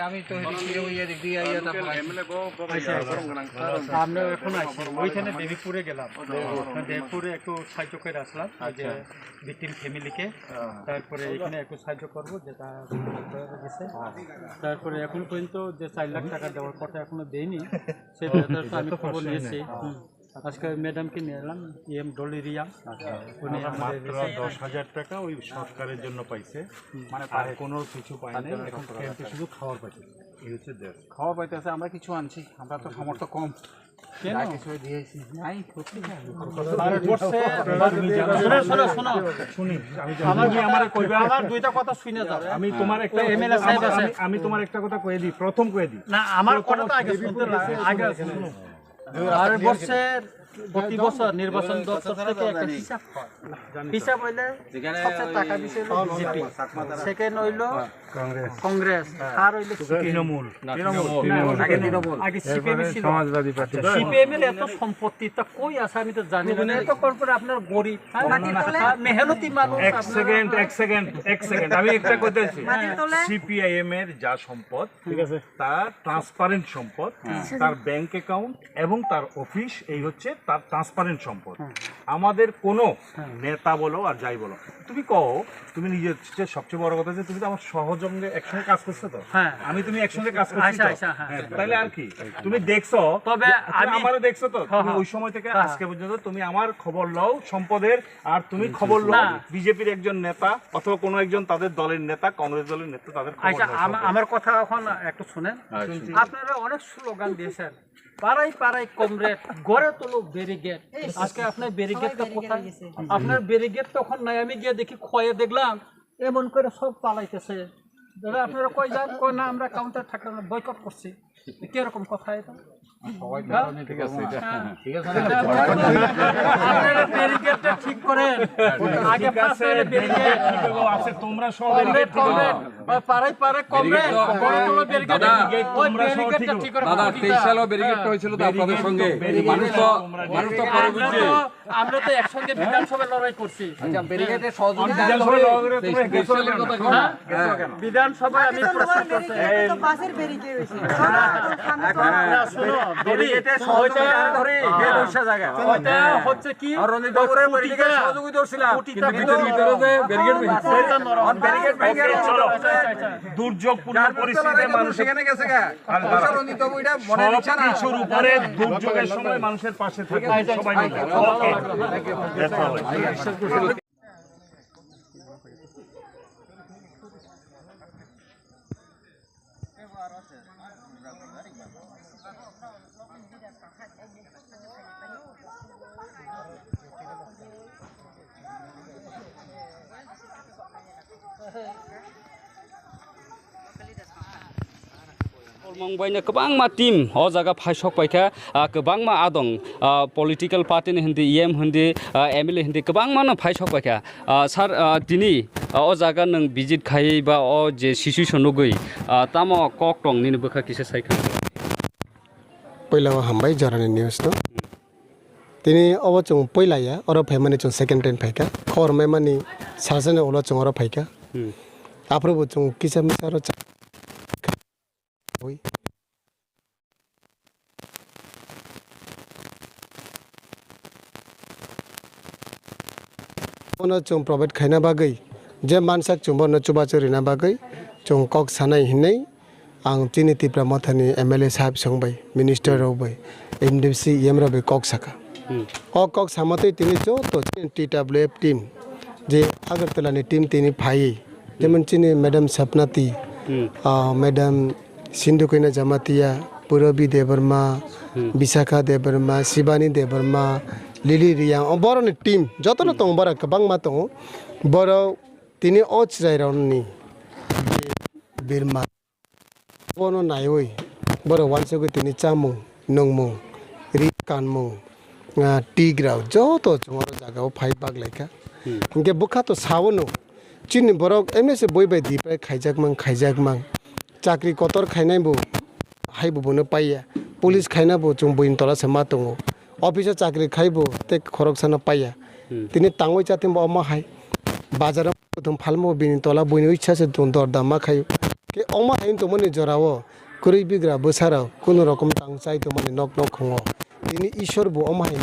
আমি তো আমরা এখন আসছি ওইখানে দেবীপুরে গেলাম, দেবীপুরে একটু সাহায্য করে আসলাম যে ভিকটিম ফ্যামিলিকে। তারপরে এখানে একটু সাহায্য করবো যেটা গেছে। তারপরে এখন পর্যন্ত যে 4 লাখ টাকা দেওয়ার কথা এখনো দেয়নি, সে ব্যাপারটা আমি খবর নিয়েছি। আজকে ম্যাডামকে নিয়ে এলাম, এম ডলিরিয়া, উনি মাত্র 10,000 টাকা ওই সরকারের জন্য পাইছে, মানে আর কোনো কিছু পাইনি। এখন ক্যাম্পে শুধু খাওয়ার পাইছে, এই হচ্ছে দেশ খাওয়া পাইতেছে। আমরা কিছু আনছি, আমরা তো সামর্থ্য কম, কিছু দিয়েছি নাই। আমি তোমার একটা কথা কয়ে দিই, প্রথম কয়ে দিই না, আমার কথাটা আগে শুনতে আগে আর বছর প্রতি বছর নির্বাচন দপ্তর থেকে একটা হিসাব হয়। হিসাব হইলে সবচেয়ে টাকা দিছে বিজেপি, সেকেন্ড হইল কংগ্রেস, আর হইল তৃণমূল। আগে সিপিএম ছিল, সমাজবাদী পার্টি। সিপিএম এর এত সম্পত্তি তা কই আছে আমি তো জানি না। এত করে আপনার গরিব মেহনতি মানুষ। এক সেকেন্ড আমি একটা কথা বলছি, সিপিআইএম এর যা সম্পদ, ঠিক আছে, তার ট্রান্সপারেন্ট সম্পদ, তার ব্যাংক অ্যাকাউন্ট এবং তার অফিস, এই হচ্ছে তার ট্রান্সপারেন্ট সম্পদ। আমাদের কোনো নেতা বলো আর যাই বলো, তুমি কও তুমি নিজের সবচেয়ে বড় কথা যে তুমি তো আমার সহযোগে একসঙ্গে কাজ করছো, তো আমি তুমি একসঙ্গে কাজ করছি, তাইলে আর কি তুমি দেখছো, তবে আমারও দেখছো তো, তুমি ওই সময় থেকে আজকে পর্যন্ত তুমি আমার খবর লও সম্পদের, আর তুমি খবর লও বিজেপির একজন নেতা অথবা কোনো একজন তাদের দলের নেতা, কংগ্রেস দলের নেতা, তাদের। আমার কথা এখন একটু শুনেন। আপনারা অনেক স্লোগান দিয়েছেন, পাড়াই পাড়াই কমরেড, গড়ে তোলো ব্যারিকেড। আজকে আপনার ব্যারিকেডটা কোথায়? আপনার ব্যারিকেড তখন নাই, আমি গিয়ে দেখি খয়ে দেখলাম এমন করে সব পালাইতেছে। দাদা আপনারা কই যান? কই না আমরা কাউন্টার থাকলে বয়কট করছি। কিরকম কথা এটা? ঠিক করেন আগে তোমরা পাড়ায় পাড়ায় কমরেড, আমরা তো একসঙ্গে বিধানসভায় লড়াই করছি। বিধানসভায় আমি হচ্ছে কি দুর্যোগপূর্ণ পরিস্থিতিতে মানুষ সেখানে গেছে, কিছুর উপরে দুর্যোগের সময় মানুষের পাশে থাকে সবাই মিলে। मंगबायनो गोबां टीम अ जागा फायसक पाइखा गोबां आदं पलिटिकल पार्टी हिंदी एम हिंदी एमएलए हिंदी गोबां फायसक पाइखा सार दिनै अ जागा नों विजिट खायै बा अ जे सिचुएसन नुगै ताम कक टं नि बखा किसे साइखा पहिला हामबाय जरानि न्यूज न तिनी अब चों पहिला या और फेमानि चों सेकेंड टाइम फाइका खबर मेमानि साजने ओला चों और फाइका आप्रबो चों किसा मिसारो होई ओनो चों प्रोवाइड खाइना बागै जे मानसाक चोंबो न चुबा चोरिना बागै चों कक सानाय हिनै आं तिनी तिप्रा मथानि एमएलए साहेब संबाय मिनिस्टर रोबाय एमडीसी एमराबे कक साका कक सामते तिनी जो तो टीडब्ल्यूएफ टीम जे अगरतलानि टीम तिनी फाइ जेमन चिनि मैडम सपनाती मैडम सिंधु कन्या जमातिया पुरबी देवर्मा विशाखा देवर्मा शिवानी देवर्मा लिली रिया बरनि टीम जतन दं बर गोबां मा दं बर तिनी अचिरायरावनि बिरमा बनो नायoi बर वानसगो तिनी चामु नंगमु रि कानमु टिग्राव जत जंगर जागाव फाइ बागलायका इनके बुखा तो सावनो चिनि बरक एमएसए बयबाय दिपाय खाइजाकमां चाकरी कतर खाइनायबो हाइबोनो पाइया पुलिस खाइनाबो जों बइन तला सेमा दङ अफिसार चाकरी खाइबो ते खरक साना पाइया तिनि तांगय जातिम अमा हाय बाजाराव tong phalmo bini tola boino ichha se tong dor dama khayo ke oma hain to mani jorao kuri bigra bosara kono rokom tang chai to mani nok nok khongo tini ishor bo oma hain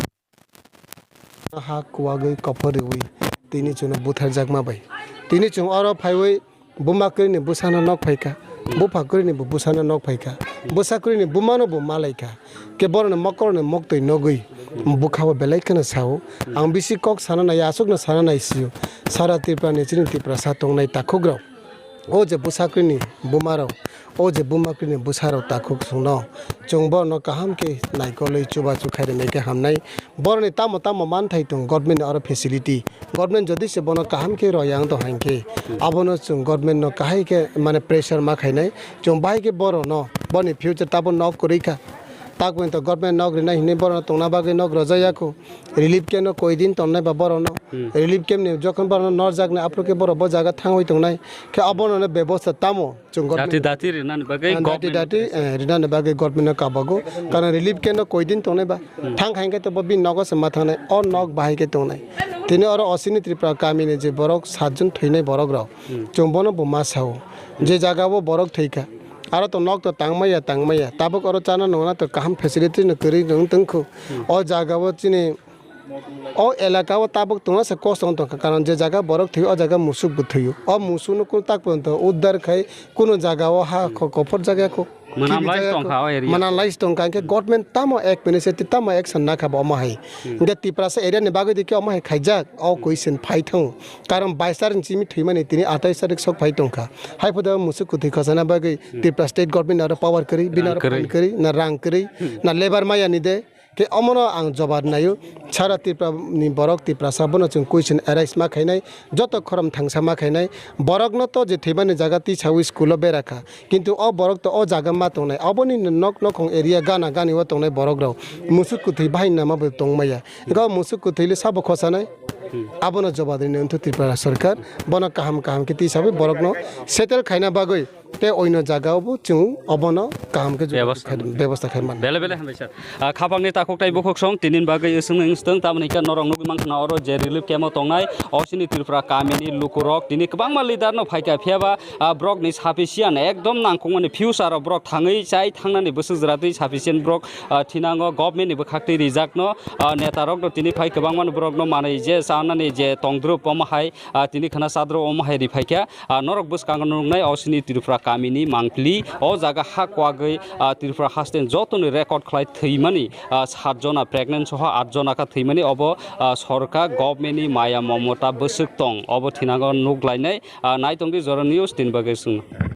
ha kuwagoi kopori tini chuno buthar jagma bai tini chung aro phaiwei bumakri ni busana nok phaika bufakri ni busana nok phaika busakri ni bumano bo malaika ke borne mokor ne moktoi nogoi bukhawa belaikana sao ang bisi kok sana na yasuk na sana na isiu sara tipra ni chini tipra sa tong nai takhugrau o je busakri ni bumaro o je bumakri ni busaro takhuk sungno chungbo no kaham ke naikolei chuba chukhaire meke hamnai borne tamo tamo man thai tung government aro facility government jodi se bono kaham ke royang to hanke abono chung government no kahai ke mane pressure ma khainai chung bai ke boro no boni future tabon nok korika takwen to government nok rina hine boro tongna bage nok rojaya ko relief ke no koi din tonne ba boro no relief kem ne jokhon boro no jagne apro ke boro bo jaga thangoi tongnai ke abono ne ব্যবস্থা tamo chung government dati rina ni bagai dati rina ne bage government no kabago kana relief ke no koi din tonne ba thang khain ke to bin nogo se mathane on nok bahai ke tongnai tini aro asini tripura kamine je borok 7 jon theinai borok rok chung bono bo ma sao je jaga bo borok theika aro to nok to tangmaya tabok aro chana nona to kaham facility no kari nong tengkho o jaga bo chini o elaka o tabok tona se cost on to karon je jaga borok thiyo o jaga musuk bu thiyo o musu no ko tak pon to uddar khai kono jaga o ha kopor jaga ko mana lais tong kan ke government tamo ek initiative tamo action na khaba ma hai nge tipra se area ne bagoi dikyo ma hai khaijak o question phai thong karon 22 inch mi thimani tini 28 tarik sok phai tong kha hai poda musu kuthi khasana bagoi tipra state government aro power kari binar kari na rang kari na labor maya ni de ke amono ang jobar nayo chara tipra ni borok tipra sabono chung question arise ma khainai joto khoram thangsa ma khainai borok no to je thibani jaga ti chawi school berakha kintu o borok to o jaga ma tongnai aboni nok nok khong area gana gani wa tongnai borok rao musuk kuthi bahinna ma bo tongmaya ga musuk kuthile sabo khosanai abono jobar ni untu tripura sarkar bono kaham ke ti sabe borok no settle khaina bagoi te oino jaga bo chung abono kaham ke ব্যবস্থা খাইমান bele hambai sir khapangni takoktai bokok song tinin bagai usung ingsteng tamani ka norong nugi mangkhana oro je relief kemo tongnai osini tripura kamini lukurok tini kwbangma leader no phaika phiaba brok ni sufficient ekdom nangkongmani future brok thangai chai thangnani busujratui sufficient brok thinango government ni bkhakti rijak no neta rok no tini phai kwbangma brok no manai je saunani je tongdru pomahai tini khana sadro omahai ri phaika norok buskang nungnai osini tripura kamini mangpli o jaga hakwagoi tripura hasten jotoni record khlai thimani 7 jona pregnant soha 8 jona ka thimani obo sorkar government ni maya mamata busuk tong obo thinago nuklainai naitongdi jora news 3 bagai sung